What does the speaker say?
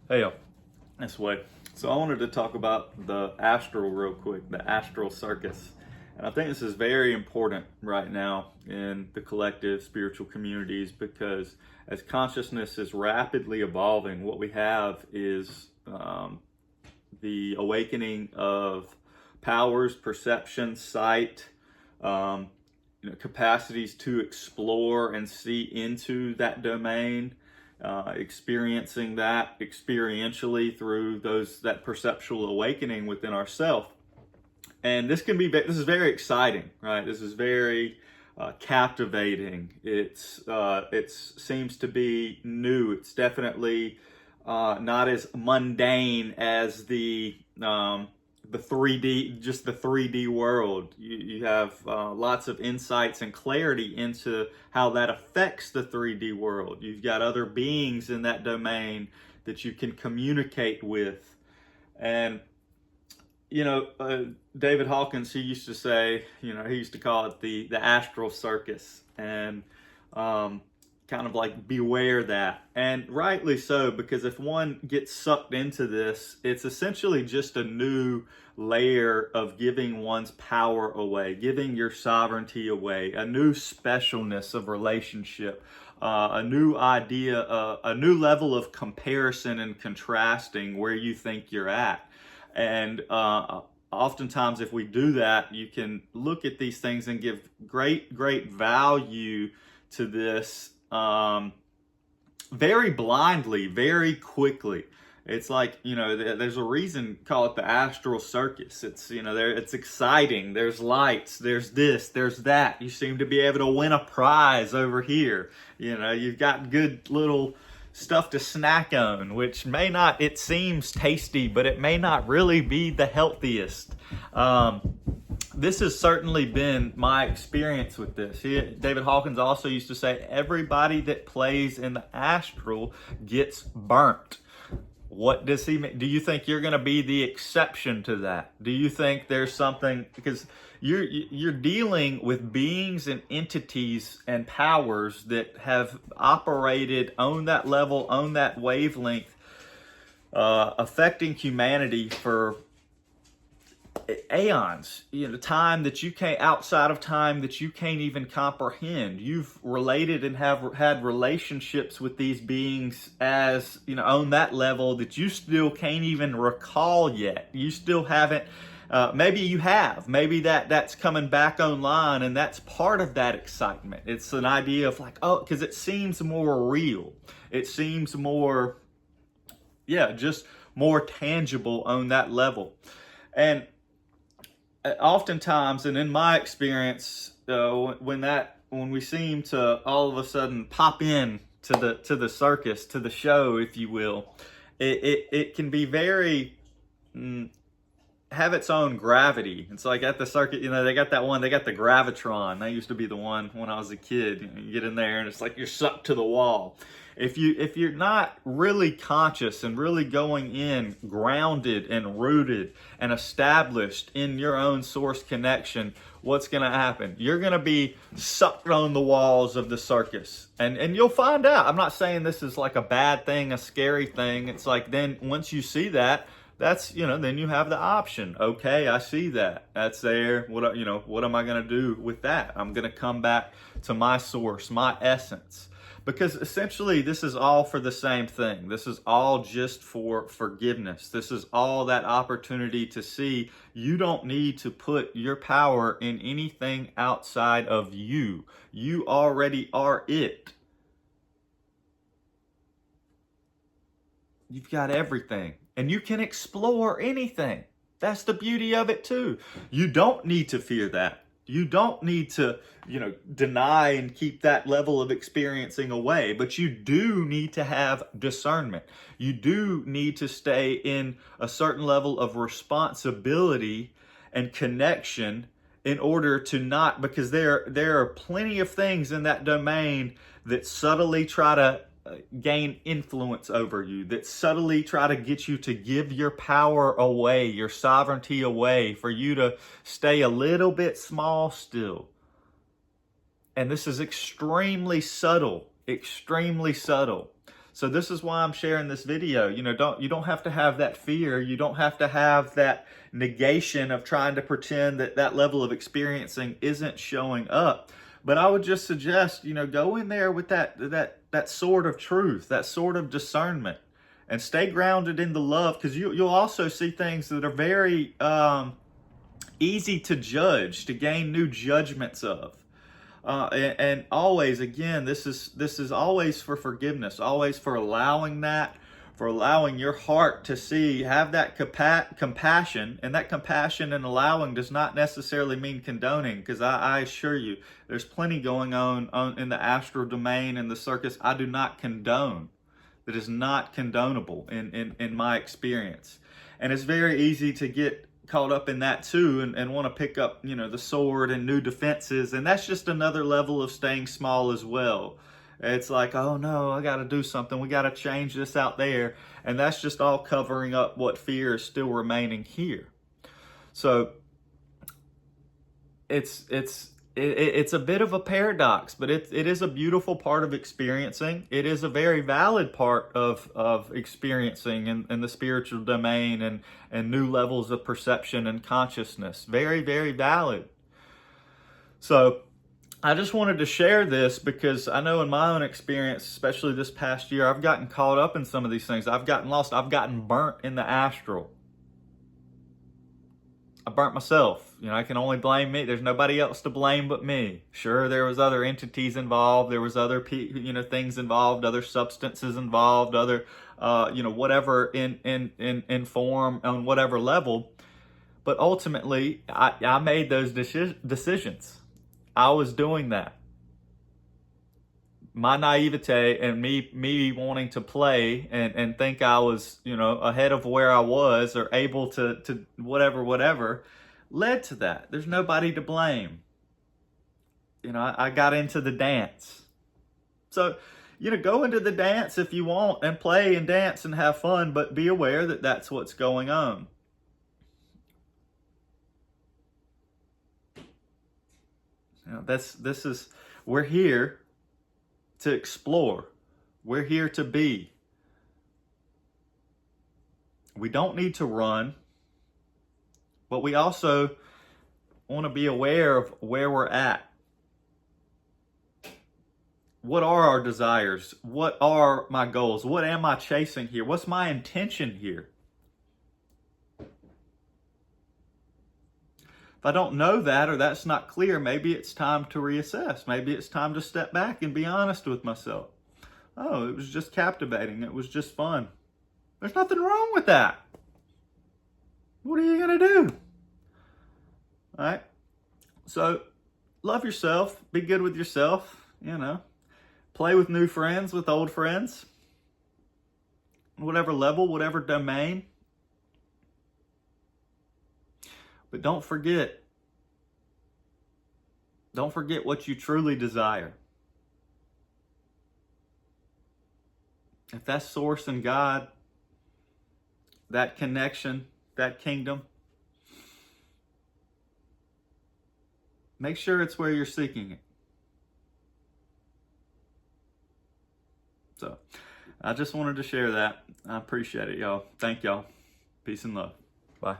Hey, y'all. This way. So I wanted to talk about the astral real quick, the Astral Circus. And I think this is very important right now in the collective spiritual communities because as consciousness is rapidly evolving, what we have is the awakening of powers, perception, sight, um, capacities to explore and see into that domain, experiencing that experientially through that perceptual awakening within ourself. And this is very exciting, right? This is very captivating. It seems to be new. It's definitely not as mundane as the 3D, just the 3D world. You have lots of insights and clarity into how that affects the 3D world. You've got other beings in that domain that you can communicate with. And, David Hawkins, he used to say, he used to call it the Astral Circus. And kind of like beware that, and rightly so, because if one gets sucked into this, it's essentially just a new layer of giving one's power away, giving your sovereignty away, a new specialness of relationship, a new idea, a new level of comparison and contrasting where you think you're at. And oftentimes if we do that, you can look at these things and give great value to this very blindly, very quickly. It's like, there's a reason, call it the Astral Circus. It's, it's exciting. There's lights, there's this, there's that. You seem to be able to win a prize over here. You've got good little stuff to snack on, which it seems tasty, but it may not really be the healthiest. This has certainly been my experience with this. David Hawkins also used to say, everybody that plays in the astral gets burnt. What does he mean? Do you think you're going to be the exception to that? Do you think there's something, because you're dealing with beings and entities and powers that have operated on that level, on that wavelength, affecting humanity for aeons, time that you can't, outside of time that you can't even comprehend. You've related and have had relationships with these beings as, on that level that you still can't even recall yet. You still haven't, maybe you have, maybe that's coming back online, and that's part of that excitement. It's an idea of like, oh, because it seems more real. It seems more, just more tangible on that level. And oftentimes, and in my experience, when we seem to all of a sudden pop in to the circus, to the show, if you will, it can be very have its own gravity. It's like at the circuit, they got the Gravitron. That used to be the one when I was a kid. You get in there and it's like you're sucked to the wall. If you're not really conscious and really going in grounded and rooted and established in your own source connection, what's going to happen? You're going to be sucked on the walls of the circus. And you'll find out. I'm not saying this is like a bad thing, a scary thing. It's like then once you see that, that's, then you have the option. Okay, I see that. That's there. What am I going to do with that? I'm going to come back to my source, my essence. Because essentially, this is all for the same thing. This is all just for forgiveness. This is all that opportunity to see you don't need to put your power in anything outside of you. You already are it. You've got everything. And you can explore anything. That's the beauty of it too. You don't need to fear that. You don't need to, deny and keep that level of experiencing away, but you do need to have discernment. You do need to stay in a certain level of responsibility and connection in order to not, because there are plenty of things in that domain that subtly try to gain influence over you, that subtly try to get you to give your power away, your sovereignty away, for you to stay a little bit small still. And this is extremely subtle, extremely subtle. So this is why I'm sharing this video. You don't have to have that fear. You don't have to have that negation of trying to pretend that that level of experiencing isn't showing up. But I would just suggest, go in there with that sword of truth, that sword of discernment, and stay grounded in the love, because you'll also see things that are very easy to judge, to gain new judgments of. And always, again, this is always for forgiveness, always for allowing your heart to have that compassion. And that compassion and allowing does not necessarily mean condoning, because I assure you, there's plenty going on in the astral domain and the circus I do not condone. That is not condonable in my experience. And it's very easy to get caught up in that too, and want to pick up, the sword and new defenses. And that's just another level of staying small as well. It's like, oh no, I got to do something. We got to change this out there. And that's just all covering up what fear is still remaining here. So it's a bit of a paradox, but it is a beautiful part of experiencing. It is a very valid part of experiencing in the spiritual domain and new levels of perception and consciousness. Very, very valid. So I just wanted to share this because I know in my own experience, especially this past year, I've gotten caught up in some of these things. I've gotten lost. I've gotten burnt in the astral. I burnt myself. I can only blame me. There's nobody else to blame but me. Sure, there was other entities involved. There was other things involved, other substances involved, other whatever in form on whatever level. But ultimately, I made those decisions. I was doing that. My naivete and me wanting to play and think I was, ahead of where I was or able to whatever led to that. There's nobody to blame. I got into the dance. So, go into the dance if you want and play and dance and have fun, but be aware that that's what's going on. We're here to explore. We're here to be. We don't need to run, but we also want to be aware of where we're at. What are our desires? What are my goals? What am I chasing here? What's my intention here? If I don't know that, or that's not clear, maybe it's time to reassess. Maybe it's time to step back and be honest with myself. Oh, it was just captivating. It was just fun. There's nothing wrong with that. What are you going to do? All right. So love yourself. Be good with yourself. Play with new friends, with old friends. Whatever level, whatever domain. But don't forget what you truly desire. If that's source and God, that connection, that kingdom, make sure it's where you're seeking it. So, I just wanted to share that. I appreciate it, y'all. Thank y'all. Peace and love. Bye.